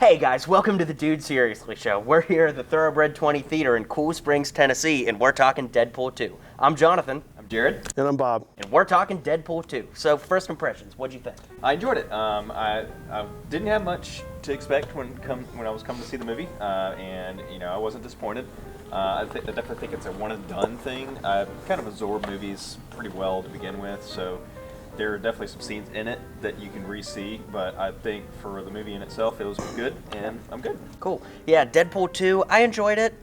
Hey guys, welcome to the Dude Seriously Show. We're here at the Thoroughbred 20 Theater in Cool Springs, Tennessee, and we're talking Deadpool 2. I'm Jonathan. I'm Jared. And I'm Bob. And we're talking Deadpool 2. So, first impressions, what'd you think? I enjoyed it. I didn't have much to expect when I was coming to see the movie, and I wasn't disappointed. I definitely think it's a one and done thing. I kind of absorb movies pretty well to begin with, so there are definitely some scenes in it that you can re-see, but I think for the movie in itself, it was good, and I'm good. Cool. Yeah, Deadpool 2, I enjoyed it.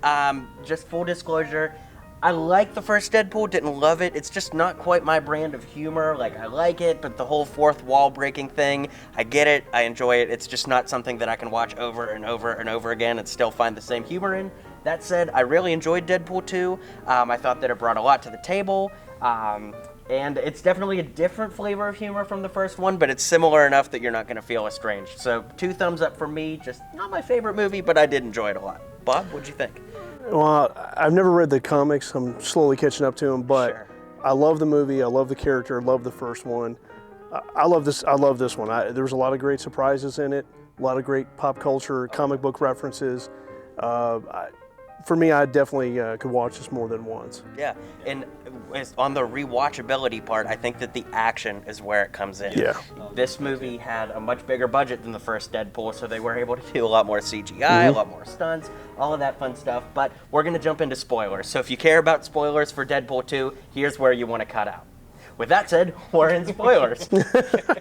Just full disclosure, I like the first Deadpool, didn't love it. It's just not quite my brand of humor. Like, I like it, but the whole fourth wall breaking thing, I get it, I enjoy it. It's just not something that I can watch over and over and over again and still find the same humor in. That said, I really enjoyed Deadpool 2. I thought that it brought a lot to the table. And it's definitely a different flavor of humor from the first one, but it's similar enough that you're not going to feel estranged. So 2 thumbs up for me. Just not my favorite movie, but I did enjoy it a lot. Bob, what'd you think? Well, I've never read the comics. I'm slowly catching up to them, but Sure. I love the movie. I love the character. I love the first one. I love this. I love this one. There was a lot of great surprises in it. A lot of great pop culture, comic book references. For me, I definitely could watch this more than once. Yeah, and on the rewatchability part, I think that the action is where it comes in. Yeah. This movie had a much bigger budget than the first Deadpool, so they were able to do a lot more CGI, a lot more stunts, all of that fun stuff. But we're going to jump into spoilers. So if you care about spoilers for Deadpool 2, here's where you want to cut out. With that said, we're in spoilers.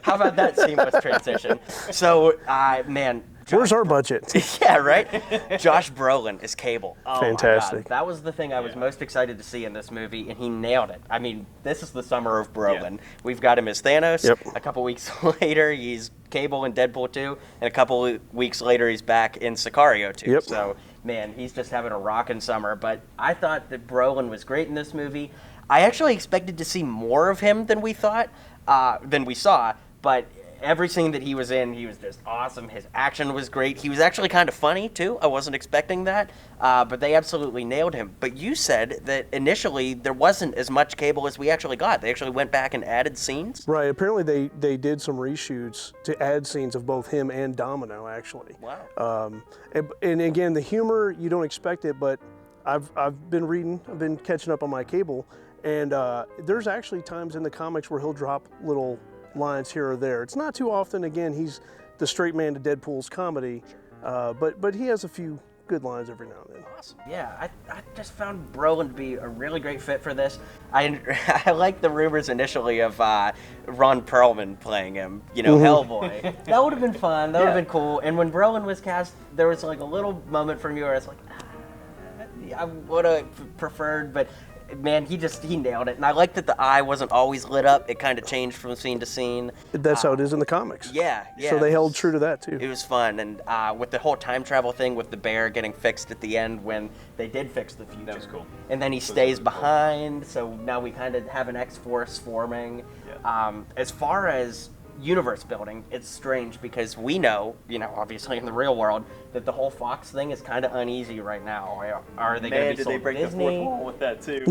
How about that seamless transition? So, man. Where's our budget? Yeah, right? Josh Brolin is Cable. Oh, fantastic. My God. That was the thing I was most excited to see in this movie, and he nailed it. I mean, this is the summer of Brolin. Yeah. We've got him as Thanos. Yep. A couple weeks later, he's Cable in Deadpool 2, and a couple weeks later, he's back in Sicario 2. Yep. So, man, he's just having a rockin' summer. But I thought that Brolin was great in this movie. I actually expected to see more of him than we saw, but every scene that he was in, he was just awesome. His action was great. He was actually kind of funny, too. I wasn't expecting that, but they absolutely nailed him. But you said that initially there wasn't as much Cable as we actually got. They actually went back and added scenes? Right. Apparently they did some reshoots to add scenes of both him and Domino, actually. Wow. And again, the humor, you don't expect it, but I've been catching up on my Cable, and there's actually times in the comics where he'll drop little lines here or there. It's not too often. Again, he's the straight man to Deadpool's comedy, but he has a few good lines every now and then. Awesome. Yeah, I just found Brolin to be a really great fit for this. I like the rumors initially of Ron Perlman playing him, Hellboy. That would have been fun. That would have been cool. And when Brolin was cast, there was like a little moment for me where I was like, I would have preferred, but man, he nailed it. And I like that the eye wasn't always lit up. It kind of changed from scene to scene. That's how it is in the comics. Yeah. So they held true to that, too. It was fun. And with the whole time travel thing with the bear getting fixed at the end when they did fix the future. That was cool. And then he stays behind, so now we kind of have an X-Force forming. Yeah. As far as universe building, it's strange because we know, obviously in the real world, that the whole Fox thing is kind of uneasy right now. Are they going to be sold did they break Disney? the fourth wall with that too?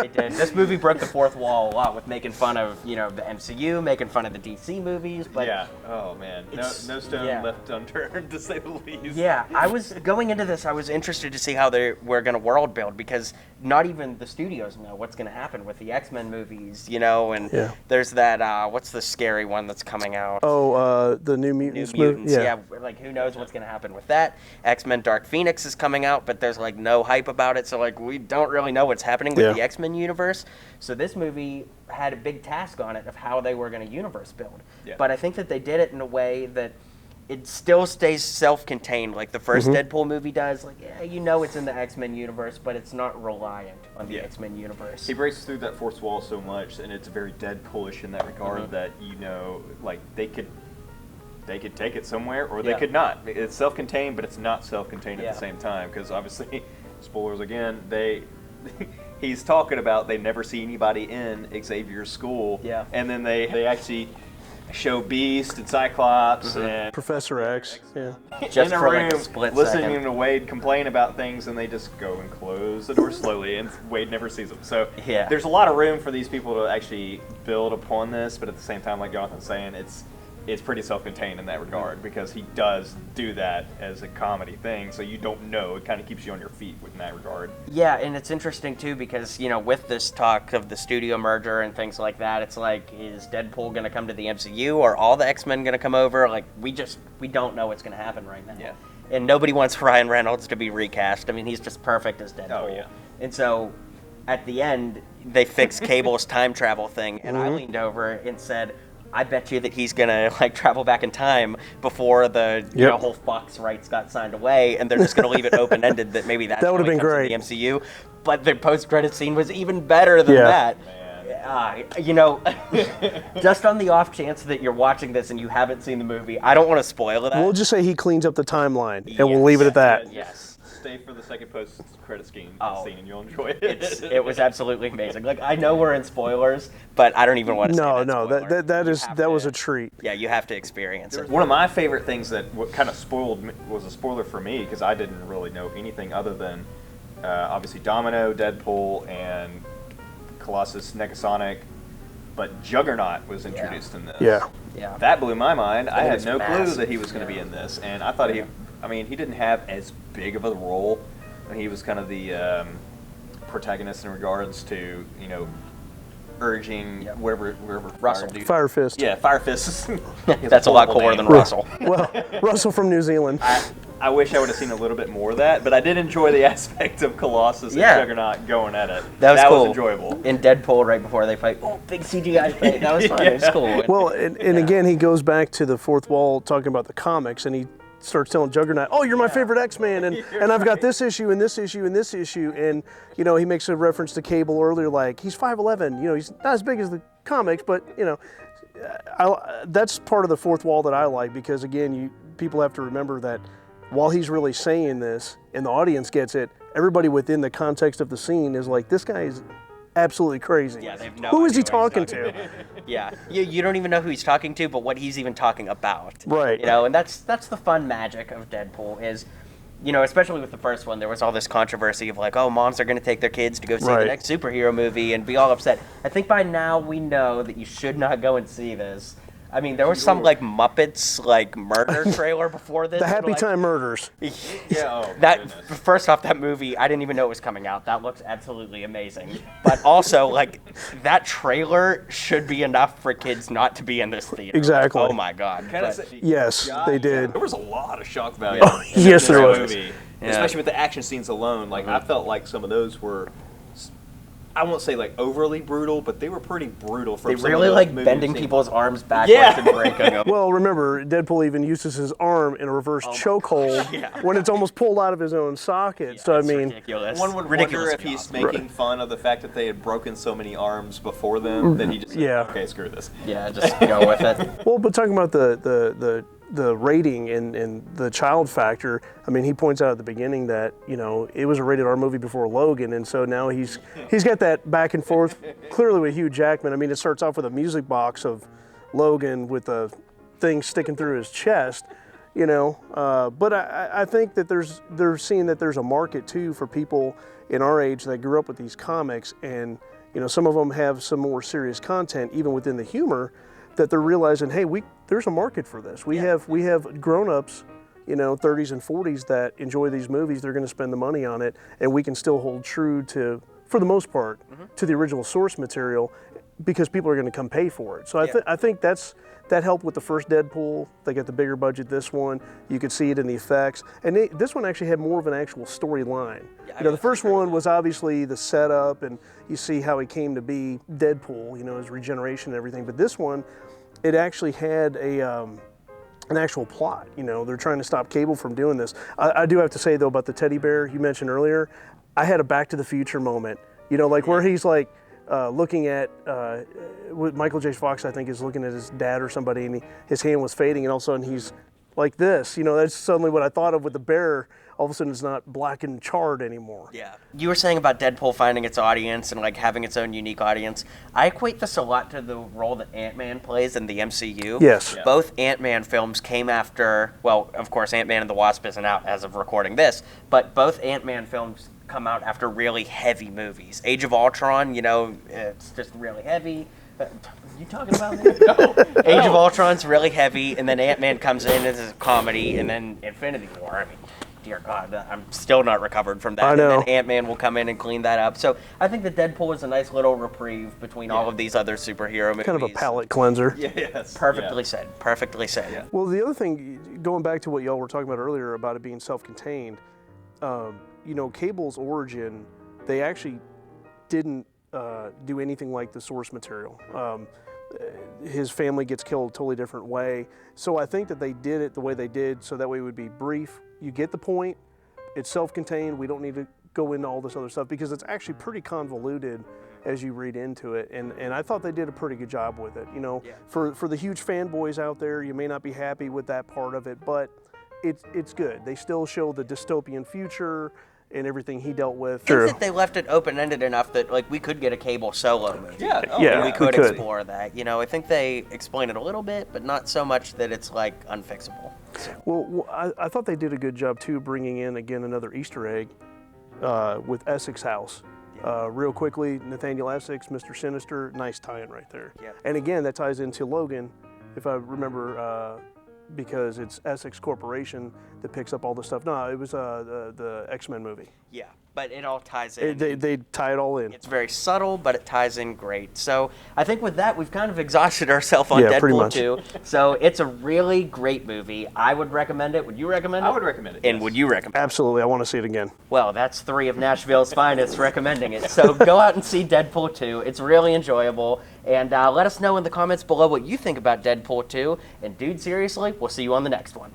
They did. This movie broke the fourth wall a lot with making fun of, the MCU, making fun of the DC movies. But yeah. Oh man. No stone left unturned, to say the least. Yeah. I was going into this. I was interested to see how they were going to world build because not even the studios know what's going to happen with the X-Men movies. And there's that. What's the scary one that's coming out? Oh, the New Mutants. New Mutants. Yeah. Like who knows what's going to happen with that? X-Men Dark Phoenix is coming out, but there's like no hype about it. So like we don't really know what's happening with the X-Men universe. So this movie had a big task on it of how they were going to universe build. Yeah. But I think that they did it in a way that it still stays self-contained, like the first Deadpool movie does. Like, it's in the X-Men universe, but it's not reliant on the X-Men universe. He breaks through that fourth wall so much, and it's very Deadpoolish in that regard that like they could take it somewhere, or they could not. It's self-contained, but it's not self-contained at the same time, because obviously, spoilers again, he's talking about they never see anybody in Xavier's school, and then they actually show Beast and Cyclops and Professor X, just in a for room, like a split listening second. to Wade complain about things, and they just go and close the door slowly, and Wade never sees them. So there's a lot of room for these people to actually build upon this, but at the same time, like Jonathan's saying, is pretty self-contained in that regard, because he does do that as a comedy thing, so you don't know. It kind of keeps you on your feet in that regard. Yeah, and it's interesting too because, you know, with this talk of the studio merger and things like that, it's like, is Deadpool going to come to the MCU or all the X-Men going to come over? Like, we don't know what's going to happen right now. Yeah. And nobody wants Ryan Reynolds to be recast. I mean, he's just perfect as Deadpool. Oh, yeah. And so at the end, they fixed Cable's time travel thing, and I leaned over and said, I bet you that he's gonna like travel back in time before the whole Fox rights got signed away, and they're just gonna leave it open ended that maybe that would have been great. The MCU, but the post credit scene was even better than that. You know, just on the off chance that you're watching this and you haven't seen the movie, I don't want to spoil it. We'll just say he cleans up the timeline, and we'll leave it at that. Yes. Stay for the second post-credit scene and you'll enjoy it. It was absolutely amazing. Like, I know we're in spoilers, but I don't even want to say that was a treat. Yeah, you have to experience it. One of my favorite things that kind of was a spoiler for me, because I didn't really know anything other than obviously Domino, Deadpool, and Colossus, Negasonic, but Juggernaut was introduced in this. Yeah. That blew my mind. I had no clue that he was going to be in this, and I thought he didn't have as big of a role. He was kind of the protagonist in regards to, you know, urging wherever Russell. Fire Fist. Yeah, Fire Fist. That's a lot cooler than Russell. Well, Russell from New Zealand. I wish I would have seen a little bit more of that, but I did enjoy the aspect of Colossus and Juggernaut going at it. That was cool. enjoyable. In Deadpool, right before they fight, big CGI fight. That was fun. It was cool. Well, and again, he goes back to the fourth wall talking about the comics, and he starts telling Juggernaut, "Oh, you're my favorite X-Man, and I've got this issue and this issue and this issue," and you know, he makes a reference to Cable earlier, like he's 5'11", you know, he's not as big as the comics, but you know, that's part of the fourth wall that I like, because again, people have to remember that while he's really saying this and the audience gets it, everybody within the context of the scene is like, this guy is absolutely crazy. Yeah, they have no Who is idea he talking to? Yeah, you don't even know who he's talking to, but what he's even talking about. Right. You know, and that's the fun magic of Deadpool is, you know, especially with the first one, there was all this controversy of like, oh, moms are going to take their kids to go see the next superhero movie and be all upset. I think by now we know that you should not go and see this. I mean, there was some like Muppets like murder trailer before this. The Happy Time Murders. First off, that movie, I didn't even know it was coming out. That looks absolutely amazing. But also, like, that trailer should be enough for kids not to be in this theater. Exactly. Like, oh my God. Yes, they did. There was a lot of shock value. Yes, there was. Movie. Yeah. Especially with the action scenes alone. Like, I felt like some of those were, I won't say like overly brutal, but they were pretty brutal. They really like bending people's arms backwards and breaking them. Well, remember, Deadpool even uses his arm in a reverse chokehold when it's almost pulled out of his own socket. Yeah, so I mean, ridiculous. One would wonder if he's making fun of the fact that they had broken so many arms before them that he just said, okay, screw this. Yeah, just go with it. Well, but talking about the rating and the child factor, I mean, he points out at the beginning that, you know, it was a rated R movie before Logan, and so now he's got that back and forth clearly with Hugh Jackman. I mean, it starts off with a music box of Logan with the thing sticking through his chest, you know, but I think that they're seeing that there's a market too for people in our age that grew up with these comics, and you know, some of them have some more serious content even within the humor, that they're realizing, hey, there's a market for this. We have grown-ups, you know, 30s and 40s that enjoy these movies. They're going to spend the money on it, and we can still hold true to, for the most part, to the original source material, because people are going to come pay for it. So I think that helped with the first Deadpool. They got the bigger budget. This one, you could see it in the effects, and this one actually had more of an actual storyline. You know, the first one was obviously the setup, and you see how he came to be Deadpool, you know, his regeneration and everything. But this one, it actually had an actual plot. You know, they're trying to stop Cable from doing this. I do have to say, though, about the teddy bear you mentioned earlier, I had a Back to the Future moment. You know, like where he's like looking at, Michael J. Fox, I think, is looking at his dad or somebody, and his hand was fading, and all of a sudden he's like this. You know, that's suddenly what I thought of with the bear. All of a sudden it's not black and charred anymore. Yeah. You were saying about Deadpool finding its audience and like having its own unique audience. I equate this a lot to the role that Ant-Man plays in the MCU. Yes. Yeah. Both Ant-Man films came after, well, of course, Ant-Man and the Wasp isn't out as of recording this, but both Ant-Man films come out after really heavy movies. Age of Ultron, you know, it's just really heavy. You talking about me? No. Age of Ultron's really heavy, and then Ant-Man comes in as a comedy, and then Infinity War. I mean, dear God, I'm still not recovered from that. I know. And then Ant-Man will come in and clean that up. So I think that Deadpool is a nice little reprieve between all of these other superhero movies. Kind of a palate cleanser. Yes. Perfectly said. Perfectly said. Yeah. Well, the other thing, going back to what y'all were talking about earlier about it being self-contained, Cable's origin, they actually didn't do anything like the source material. His family gets killed a totally different way. So I think that they did it the way they did so that way it would be brief. You get the point. It's self-contained. We don't need to go into all this other stuff because it's actually pretty convoluted as you read into it. And I thought they did a pretty good job with it. For the huge fanboys out there, you may not be happy with that part of it, but it's good. They still show the dystopian future and everything he dealt with. I think that they left it open-ended enough that we could get a Cable solo movie. Yeah. And we could explore that. I think they explain it a little bit, but not so much that it's unfixable. Well, I thought they did a good job too, bringing in again another Easter egg with Essex House. Real quickly, Nathaniel Essex, Mr. Sinister, nice tie-in right there. Yep. And again, that ties into Logan, if I remember, because it's Essex Corporation that picks up all the stuff. No, it was the X-Men movie. Yeah, but it all ties in. They tie it all in. It's very subtle, but it ties in great. So I think with that, we've kind of exhausted ourselves on pretty Deadpool much. 2. So it's a really great movie. I would recommend it. Would you recommend it? I would recommend it. And yes. would you recommend it? Absolutely, I want to see it again. Well, that's 3 of Nashville's finest recommending it. So go out and see Deadpool 2. It's really enjoyable. And let us know in the comments below what you think about Deadpool 2. And dude, seriously, we'll see you on the next one.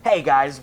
Hey guys.